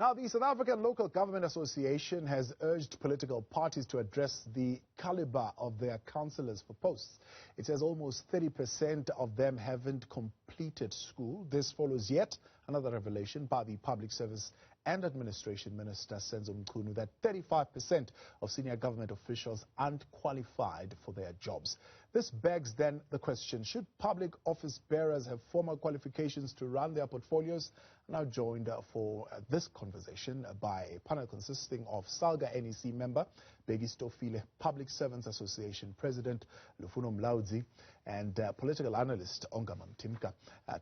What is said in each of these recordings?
Now, the South African Local Government Association has urged political parties to address the caliber of their councillors for posts. It says almost 30% of them haven't completed school. This follows yet another revelation by the Public Service and Administration Minister Senzo Mchunu that 35% of senior government officials aren't qualified for their jobs. This begs then the question, should public office bearers have formal qualifications to run their portfolios? Now joined for this conversation by a panel consisting of Salga NEC member, Bheki Stofile, Public Servants Association President Lufuno Mlaudzi, and political analyst Ongama Mtimka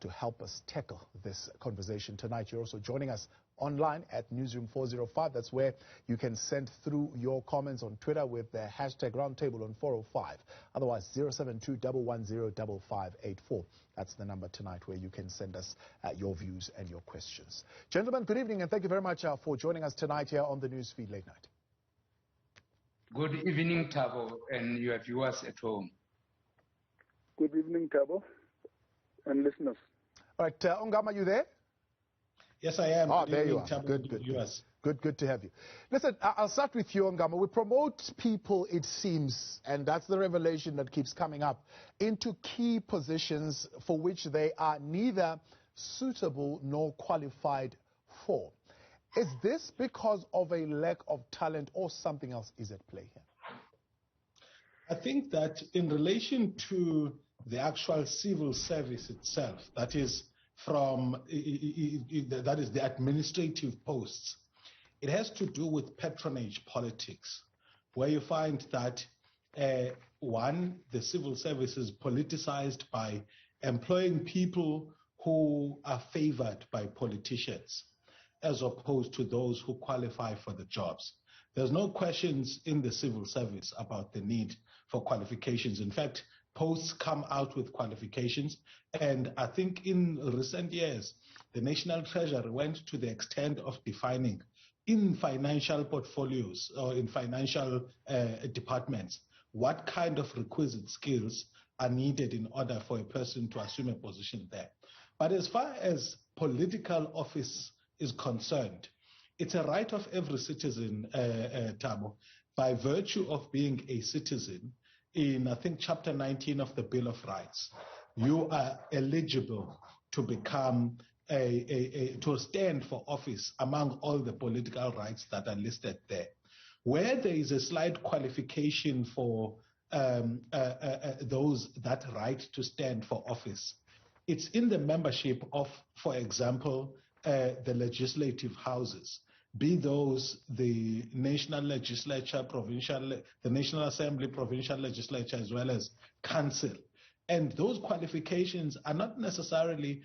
to help us tackle this conversation tonight. You're also joining us online at Newzroom 405. That's where you can send through your comments on Twitter with the hashtag roundtable on 405. Otherwise, 072-110-5584. That's the number tonight where you can send us your views and your questions. Gentlemen, good evening, and thank you very much for joining us tonight here on the Newsfeed Late Night. Good evening, Thabo, and your viewers at home. Good evening, Thabo, and listeners. All right, Ongama, are you there? Yes, I am. Oh, there you are. Good to have you. Listen, I'll start with you, Ongama. We promote people, it seems, and that's the revelation that keeps coming up, into key positions for which they are neither suitable nor qualified for. Is this because of a lack of talent or something else is at play here? I think that in relation to the actual civil service itself, that is the administrative posts, it has to do with patronage politics, where you find that one, the civil service is politicized by employing people who are favored by politicians, as opposed to those who qualify for the jobs. There's no questions in the civil service about the need for qualifications. In fact, posts come out with qualifications, and I think in recent years, the National Treasury went to the extent of defining in financial portfolios or in financial departments what kind of requisite skills are needed in order for a person to assume a position there. But as far as political office is concerned, it's a right of every citizen, Thabo, by virtue of being a citizen. In, I think, Chapter 19 of the Bill of Rights, you are eligible to become to stand for office among all the political rights that are listed there. Where there is a slight qualification for those that right to stand for office, it's in the membership of, for example, the legislative houses, be those the national legislature, the National Assembly, provincial legislature, as well as council. And those qualifications are not necessarily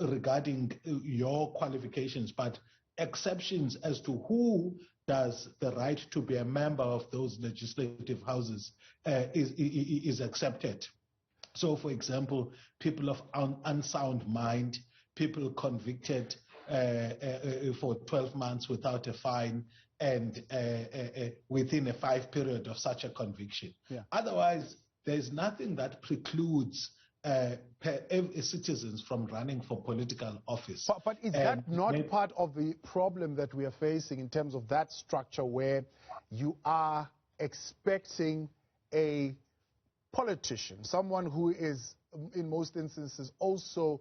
regarding your qualifications, but exceptions as to who does the right to be a member of those legislative houses is accepted. So, for example, people of unsound mind, people convicted for 12 months without a fine and within a 5 period of such a conviction. Yeah. Otherwise, there's nothing that precludes citizens from running for political office. But is that not part of the problem that we are facing in terms of that structure where you are expecting a politician, someone who is in most instances also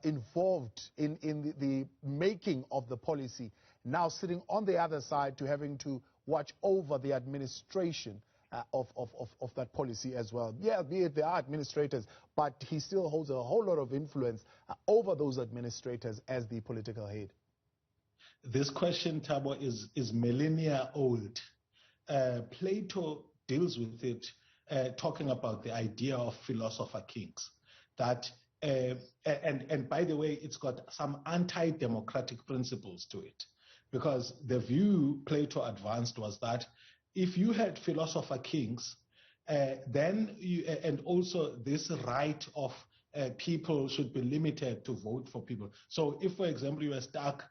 involved in the making of the policy, now sitting on the other side to having to watch over the administration of that policy as well? Yeah, be it they are administrators, but he still holds a whole lot of influence over those administrators as the political head. This question, Thabo, is millennia old. Plato deals with it, talking about the idea of philosopher kings, that and by the way, it's got some anti-democratic principles to it, because the view Plato advanced was that if you had philosopher kings, then and also this right of people should be limited to vote for people. So if, for example, you were stuck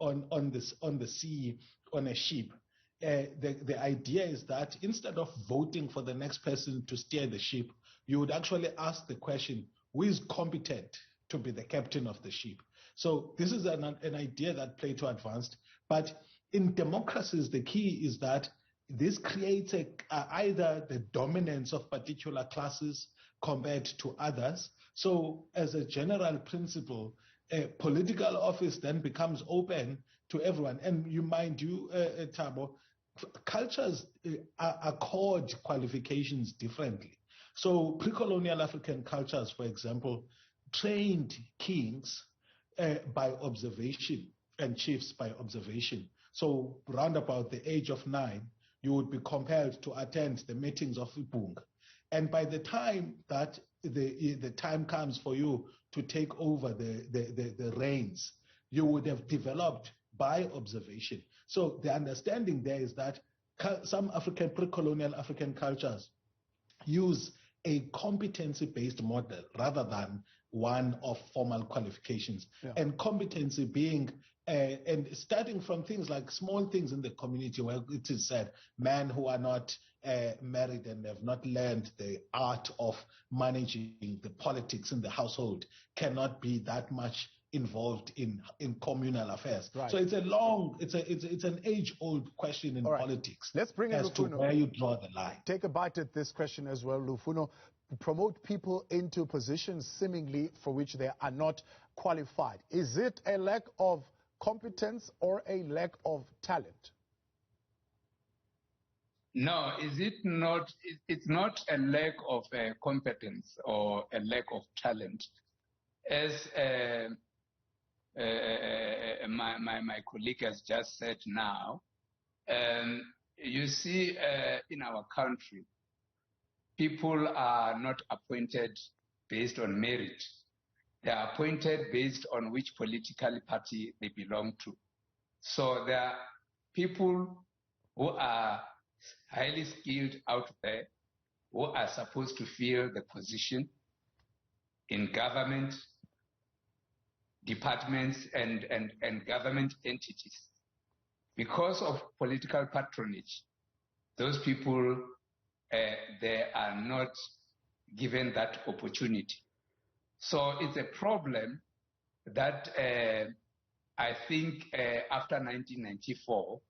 on the sea on a ship, the idea is that instead of voting for the next person to steer the ship, you would actually ask the question, who is competent to be the captain of the ship? So this is an idea that Plato advanced. But in democracies, the key is that this creates either the dominance of particular classes compared to others. So as a general principle, political office then becomes open to everyone. And mind you, Thabo, cultures accord qualifications differently. So pre-colonial African cultures, for example, trained kings by observation and chiefs by observation. So round about the age of 9, you would be compelled to attend the meetings of Ibunga. And by the time that the time comes for you to take over the reins, you would have developed by observation. So the understanding there is that some pre-colonial African cultures use a competency-based model rather than one of formal qualifications. Yeah. And competency being, and starting from things like small things in the community where it is said, men who are not married and have not learned the art of managing the politics in the household cannot be that much involved in communal affairs. Right. So it's it's an age-old question in politics. Let's bring in as to where you draw the line. Take a bite at this question as well, Lufuno. Promote people into positions seemingly for which they are not qualified. Is it a lack of competence or a lack of talent? No, is it not? It's not a lack of competence or a lack of talent. As my colleague has just said now, you see, in our country, people are not appointed based on merit. They are appointed based on which political party they belong to. So there are people who are highly skilled out there who are supposed to fill the position in government, departments, and government entities. Because of political patronage, those people, they are not given that opportunity. So it's a problem that I think after 1994,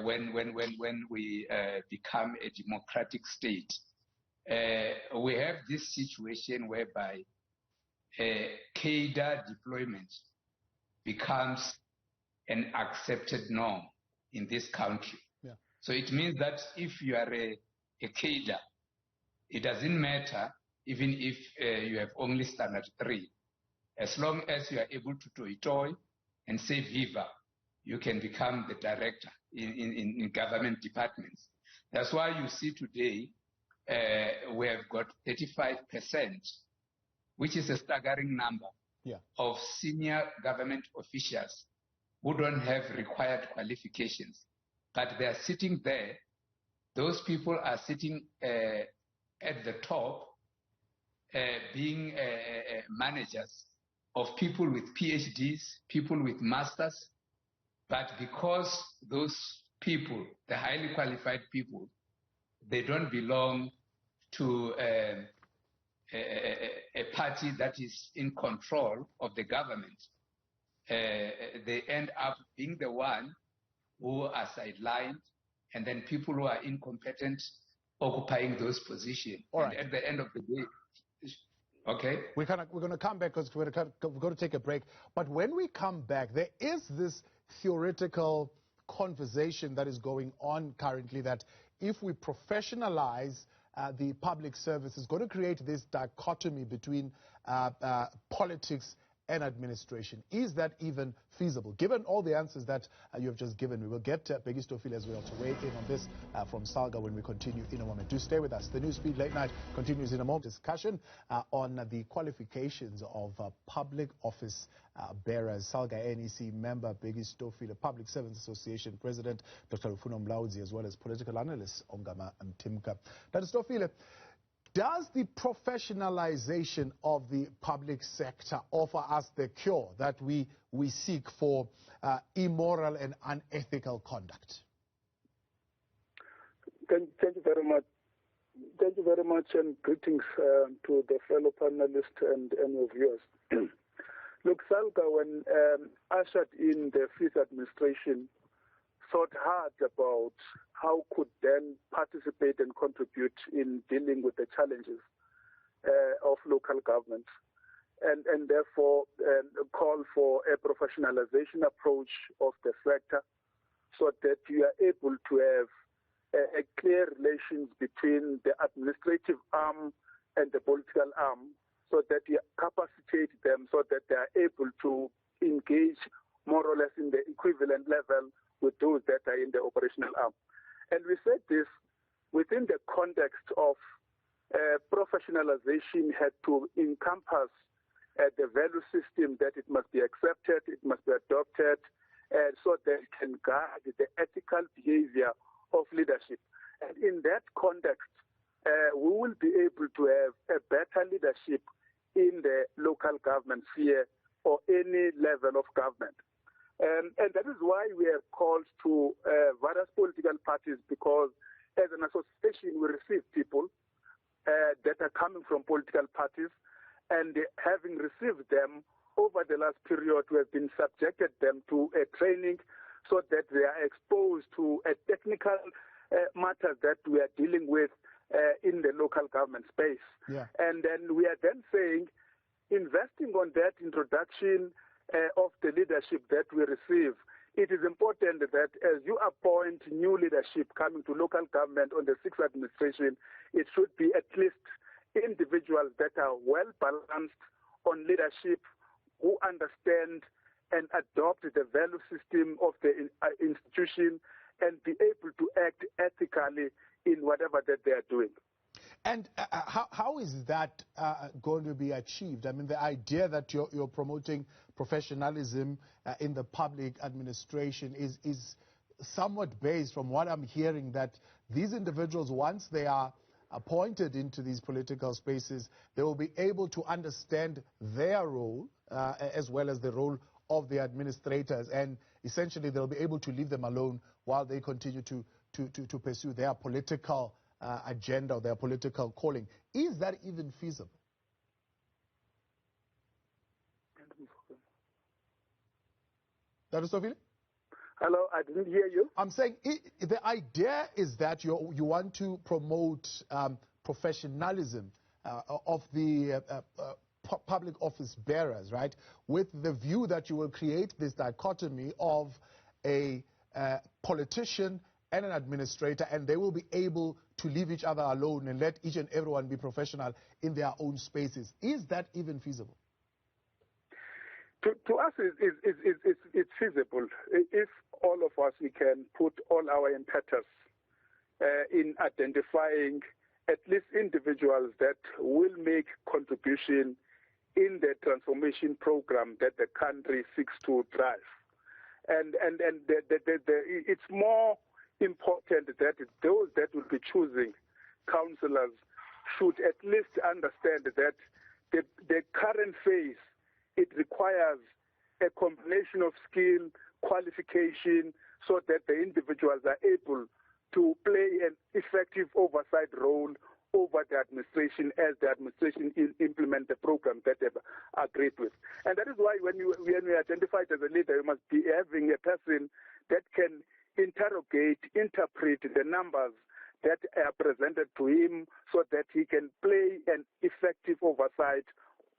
when we become a democratic state, we have this situation whereby cadre deployment becomes an accepted norm in this country. Yeah. So it means that if you are a cadre, it doesn't matter even if you have only standard 3. As long as you are able to toy and say viva, you can become the director in government departments. That's why you see today we have got 35%, which is a staggering number, of senior government officials who don't have required qualifications, but they are sitting there. Those people are sitting at the top, being managers of people with PhDs, people with masters, but because those people, the highly qualified people, they don't belong to a party that is in control of the government, they end up being the one who are sidelined, and then people who are incompetent occupying those positions. All right. And at the end of the day, okay? We're going to come back because we're going to take a break. But when we come back, there is this theoretical conversation that is going on currently that if we professionalize the public service, it's going to create this dichotomy between politics and administration. Is that even feasible? Given all the answers that you have just given, we will get Peggy Stofile as well to weigh in on this from Salga when we continue in a moment. Do stay with us. The Newsfeed Late Night continues in a moment. Discussion on the qualifications of public office bearers. Salga NEC member Peggy Stofile, Public Servants Association President Dr. Lufuno Mlaudzi, as well as political analyst Ongama Mtimka. Dr. Stofile, does the professionalization of the public sector offer us the cure that we seek for immoral and unethical conduct? Thank you very much. Thank you very much, and greetings to the fellow panelists and your viewers. Look, SALGA, when ushered in the fifth administration, thought hard about how could then participate and contribute in dealing with the challenges of local government, and therefore call for a professionalization approach of the sector so that you are able to have a clear relations between the administrative arm and the political arm, so that you capacitate them so that they are able to engage more or less in the equivalent level with those that are in the operational arm. And we said this within the context of professionalization had to encompass the value system that it must be accepted, it must be adopted, so that it can guide the ethical behavior of leadership. And in that context, we will be able to have a better leadership in the local government sphere or any level of government. And that is why we have called to various political parties, because as an association we receive people that are coming from political parties, and having received them over the last period, we have been subjected them to a training so that they are exposed to a technical matters that we are dealing with in the local government space. Yeah. And then we are then saying, investing on that introduction of the leadership that we receive, it is important that as you appoint new leadership coming to local government on the sixth administration, it should be at least individuals that are well balanced on leadership, who understand and adopt the value system of the institution and be able to act ethically in whatever that they are doing. And how is that going to be achieved? I mean, the idea that you're promoting professionalism in the public administration is somewhat based, from what I'm hearing, that these individuals, once they are appointed into these political spaces, they will be able to understand their role as well as the role of the administrators, and essentially they'll be able to leave them alone while they continue to pursue their political agenda or their political calling. Is that even feasible? Dr. Sofile? Hello, I didn't hear you. I'm saying the idea is that you want to promote professionalism of the public office bearers, right? With the view that you will create this dichotomy of a politician and an administrator, and they will be able to leave each other alone and let each and everyone be professional in their own spaces. Is that even feasible? To us, it's feasible. If all of us, we can put all our impetus in identifying at least individuals that will make contribution in the transformation program that the country seeks to drive. And it's more important that those that will be choosing councillors should at least understand that the current phase, it requires a combination of skill, qualification, so that the individuals are able to play an effective oversight role over the administration as the administration implement the program that they've agreed with. And that is why when you identify it as a leader, you must be having a person that can interrogate, interpret the numbers that are presented to him so that he can play an effective oversight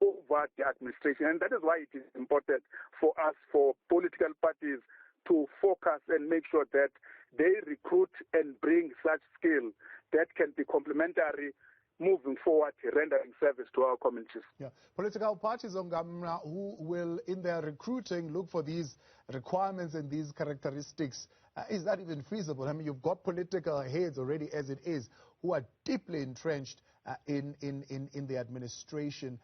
over the administration. And that is why it is important for us, for political parties, to focus and make sure that they recruit and bring such skill that can be complementary moving forward, rendering service to our communities. Yeah. Political parties who will, in their recruiting, look for these requirements and these characteristics. Is that even feasible? I mean, you've got political heads already as it is who are deeply entrenched in the administration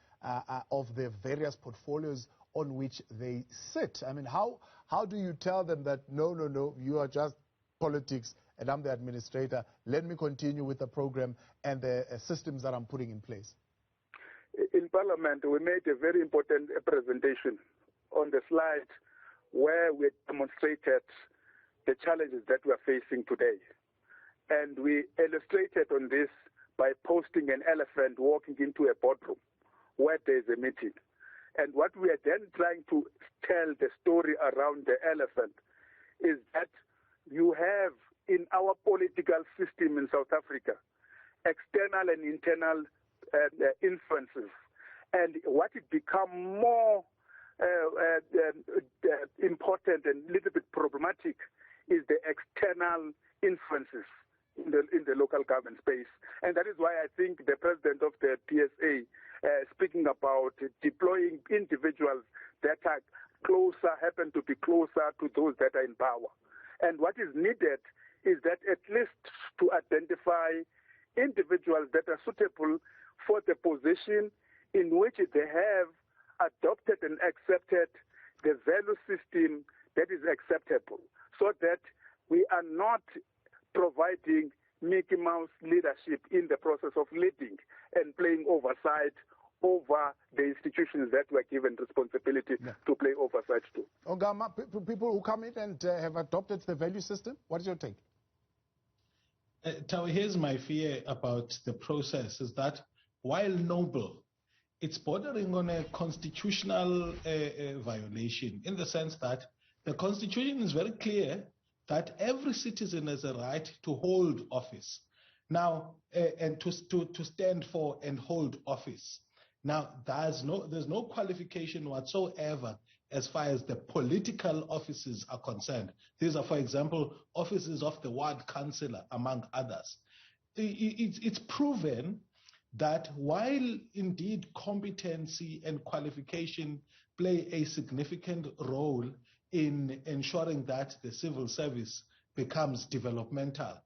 of the various portfolios on which they sit. I mean, how do you tell them that, no, you are just politics and I'm the administrator, let me continue with the program and the systems that I'm putting in place? In Parliament, we made a very important presentation on the slide where we demonstrated the challenges that we are facing today. And we illustrated on this by posting an elephant walking into a boardroom where there is a meeting. And what we are then trying to tell the story around the elephant is that you have in our political system in South Africa external and internal influences. And what it become more important and a little bit problematic is the external influences in the local government space. And that is why I think the president of the PSA speaking about deploying individuals that are closer, happen to be closer to those that are in power. And what is needed is that at least to identify individuals that are suitable for the position in which they have adopted and accepted the value system that is acceptable, so that we are not providing Mickey Mouse leadership in the process of leading and playing oversight over the institutions that were given responsibility to play oversight to. Ongama, people who come in and have adopted the value system, what is your take? Tawi, here's my fear about the process, is that while noble, it's bordering on a constitutional violation, in the sense that the Constitution is very clear that every citizen has a right to hold office. Now, and to stand for and hold office. Now, there's no qualification whatsoever as far as the political offices are concerned. These are, for example, offices of the ward councillor, among others. It's proven that while indeed competency and qualification play a significant role in ensuring that the civil service becomes developmental,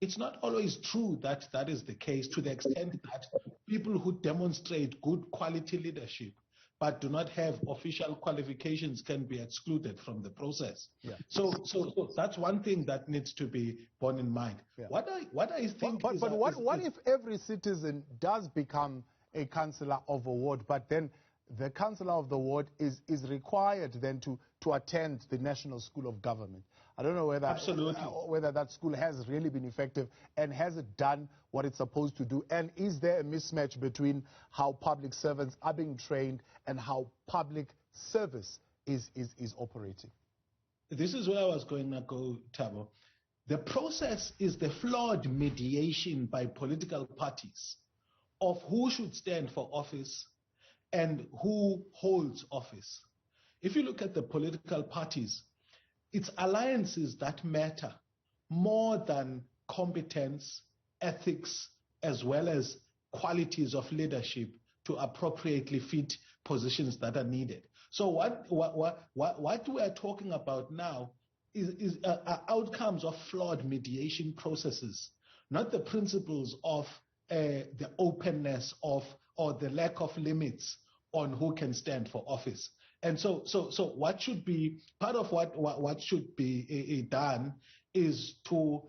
it's not always true that that is the case, to the extent that people who demonstrate good quality leadership but do not have official qualifications can be excluded from the process. Yeah. So that's one thing that needs to be borne in mind. Yeah. What I think what if every citizen does become a councillor of a ward, but then the councillor of the ward is required then to attend the National School of Government? I don't know whether that school has really been effective, and has it done what it's supposed to do, and is there a mismatch between how public servants are being trained and how public service is operating? This is where I was going to go, Thabo. The process is the flawed mediation by political parties of who should stand for office and who holds office. If you look at the political parties, it's alliances that matter more than competence, ethics, as well as qualities of leadership to appropriately fit positions that are needed. So what we are talking about now is outcomes of flawed mediation processes, not the principles of the openness of or the lack of limits on who can stand for office. And so what should be part of what should be done is to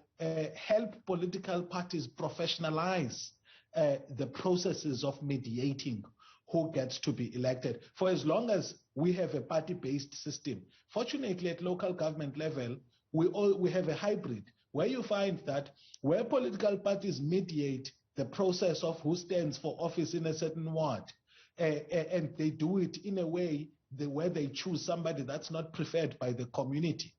help political parties professionalize the processes of mediating who gets to be elected. For as long as we have a party-based system, fortunately at local government level, we have a hybrid where you find that where political parties mediate the process of who stands for office in a certain ward, and they do it in a way where they choose somebody that's not preferred by the community.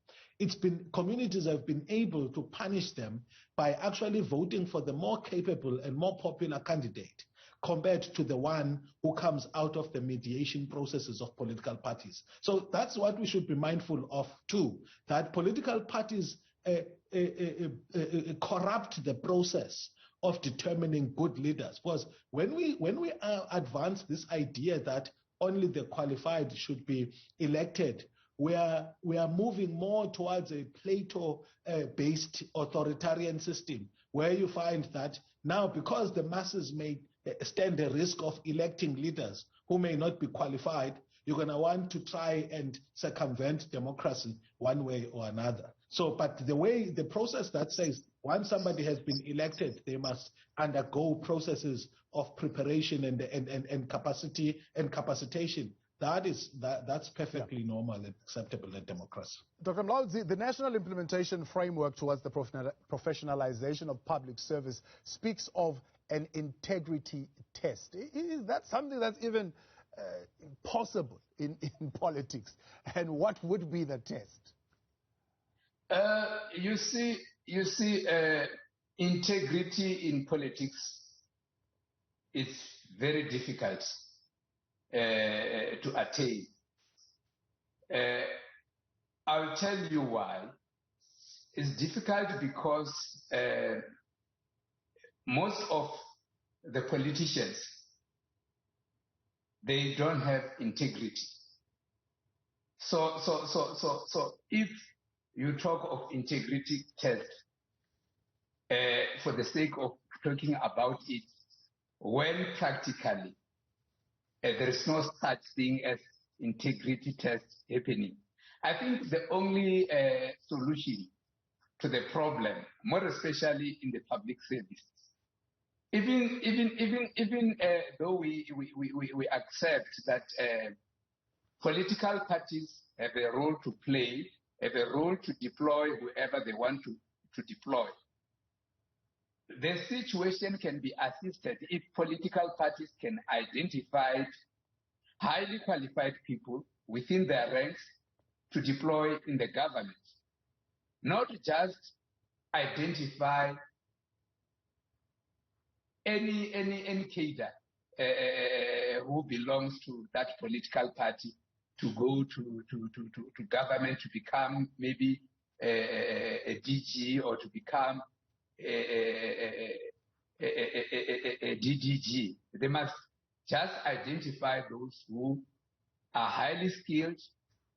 Communities have been able to punish them by actually voting for the more capable and more popular candidate compared to the one who comes out of the mediation processes of political parties. So that's what we should be mindful of too, that political parties corrupt the process of determining good leaders. Because when we advance this idea that only the qualified should be elected, we are moving more towards a Plato-based authoritarian system, where you find that now, because the masses may stand the risk of electing leaders who may not be qualified, you're going to want to try and circumvent democracy one way or another. So, but the process that says once somebody has been elected, they must undergo processes of preparation and capacity and capacitation. That's perfectly normal and acceptable in democracy. Dr. Mlaudzi, the National Implementation Framework towards the professionalization of public service speaks of an integrity test. Is that something that's even possible in politics, and what would be the test? You see, integrity in politics is very difficult to attain. I'll tell you why. It's difficult because most of the politicians, they don't have integrity. So if you talk of integrity test, for the sake of talking about it, when practically there is no such thing as integrity test happening, I think the only solution to the problem, more especially in the public service, even though we accept that political parties have a role to play, have a role to deploy whoever they want to deploy. The situation can be assisted if political parties can identify highly qualified people within their ranks to deploy in the government. Not just identify any cadre who belongs to that political party to go to government to become maybe a DG or to become a DDG. They must just identify those who are highly skilled,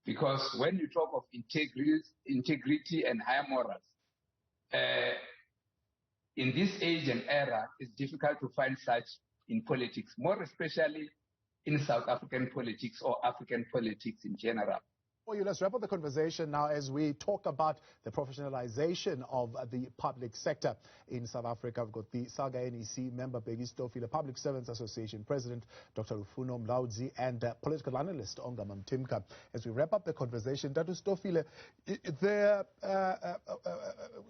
because when you talk of integrity and high morals, in this age and era, it's difficult to find such in politics, more especially in South African politics or African politics in general. Let's wrap up the conversation now as we talk about the professionalization of the public sector in South Africa. We've got the SAGA NEC member, Bheki Stofile, the Public Servants Association President, Dr. Rufuno Mlaudzi, and political analyst, Ongama Mtimka. As we wrap up the conversation, Dr. Stofile, the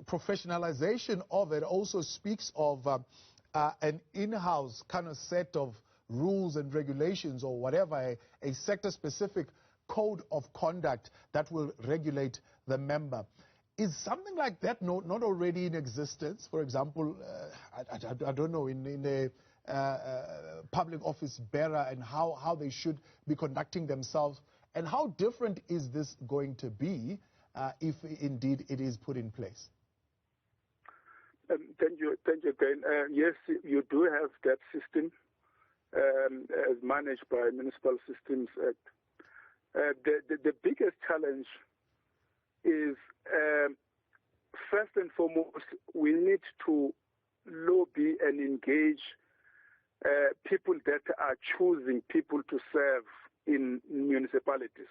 professionalization of it also speaks of an in-house kind of set of rules and regulations or whatever, a sector-specific code of conduct that will regulate the member. Is something like that not already in existence? For example, I don't know, in the public office bearer and how they should be conducting themselves, and how different is this going to be if indeed it is put in place? Thank you again. Yes, you do have that system as managed by Municipal Systems Act. The biggest challenge is, first and foremost, we need to lobby and engage people that are choosing people to serve in municipalities,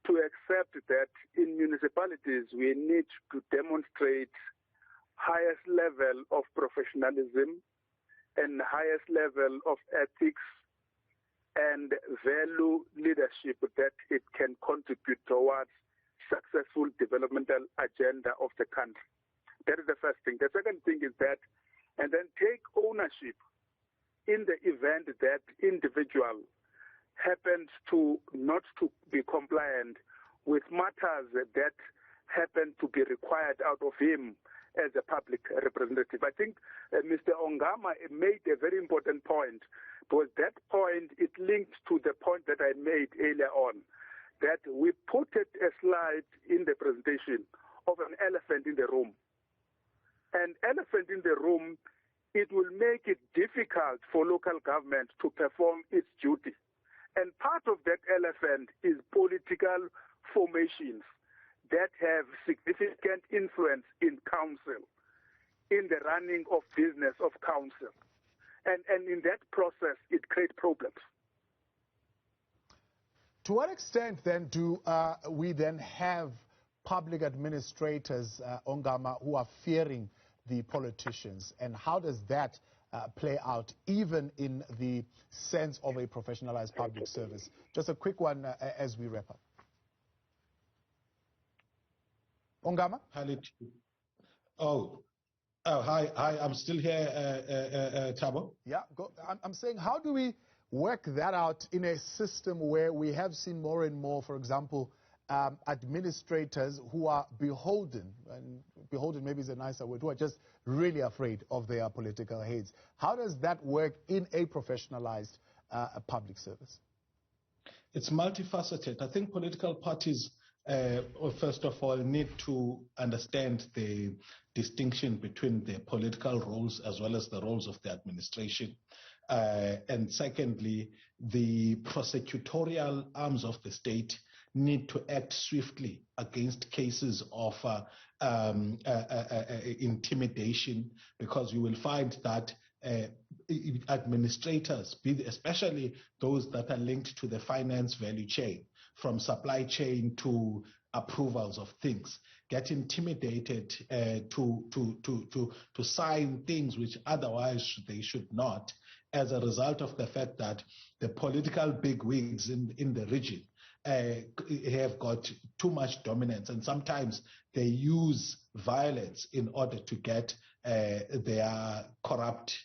to accept that in municipalities we need to demonstrate highest level of professionalism and highest level of ethics and value leadership that it can contribute towards successful developmental agenda of the country. That is the first thing. The second thing is that, and then take ownership in the event that individual happens to not to be compliant with matters that happen to be required out of him as a public representative. I think Mr. Ongama made a very important point, because that point, it links to the point that I made earlier on, that we put a slide in the presentation of an elephant in the room. An elephant in the room, it will make it difficult for local government to perform its duty. And part of that elephant is political formations that have significant influence in council, in the running of business of council. And in that process, it creates problems. To what extent then do we then have public administrators, Ongama, who are fearing the politicians? And how does that play out even in the sense of a professionalized public service? Just a quick one as we wrap up. Ongama? Hi, I'm still here, Thabo. Yeah, I'm saying, how do we, work that out in a system where we have seen more and more, for example, administrators who are beholden, and beholden maybe is a nicer word, who are just really afraid of their political heads. How does that work in a professionalized public service? It's multifaceted. I think political parties, first of all, need to understand the distinction between the political roles as well as the roles of the administration. And secondly, the prosecutorial arms of the state need to act swiftly against cases of intimidation, because you will find that administrators, especially those that are linked to the finance value chain, from supply chain to approvals of things, get intimidated to sign things which otherwise they should not, as a result of the fact that the political bigwigs in the region have got too much dominance, and sometimes they use violence in order to get their corrupt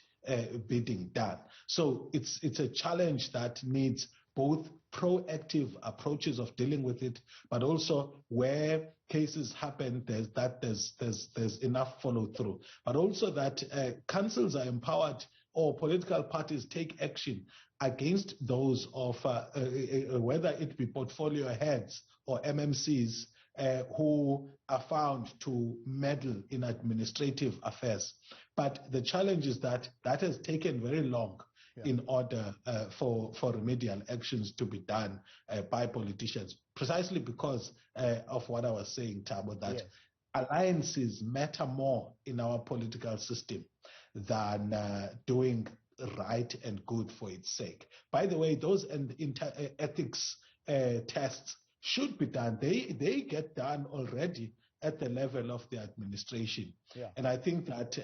bidding done. So it's a challenge that needs both proactive approaches of dealing with it, but also where cases happen, there's enough follow through, but also that councils are empowered, or political parties take action against those of whether it be portfolio heads or MMCs who are found to meddle in administrative affairs. But the challenge is that has taken very long in order for remedial actions to be done by politicians, precisely because of what I was saying, Thabo, that alliances matter more in our political system than doing right and good for its sake. By the way, those ethics tests should be done. They get done already at the level of the administration. And I think that,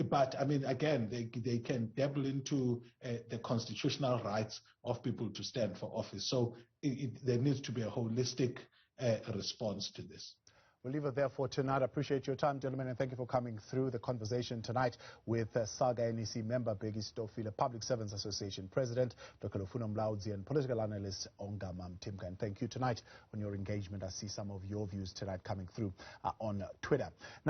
but I mean, again, they can dabble into the constitutional rights of people to stand for office. So there needs to be a holistic response to this. We'll leave it there for tonight. I appreciate your time, gentlemen, and thank you for coming through the conversation tonight with Saga NEC member Bheki Stofile, Public Servants Association President Dr. Lufuna Mlaudzi, and political analyst Onga Mamtimka. And thank you tonight on your engagement. I see some of your views tonight coming through on Twitter. Now,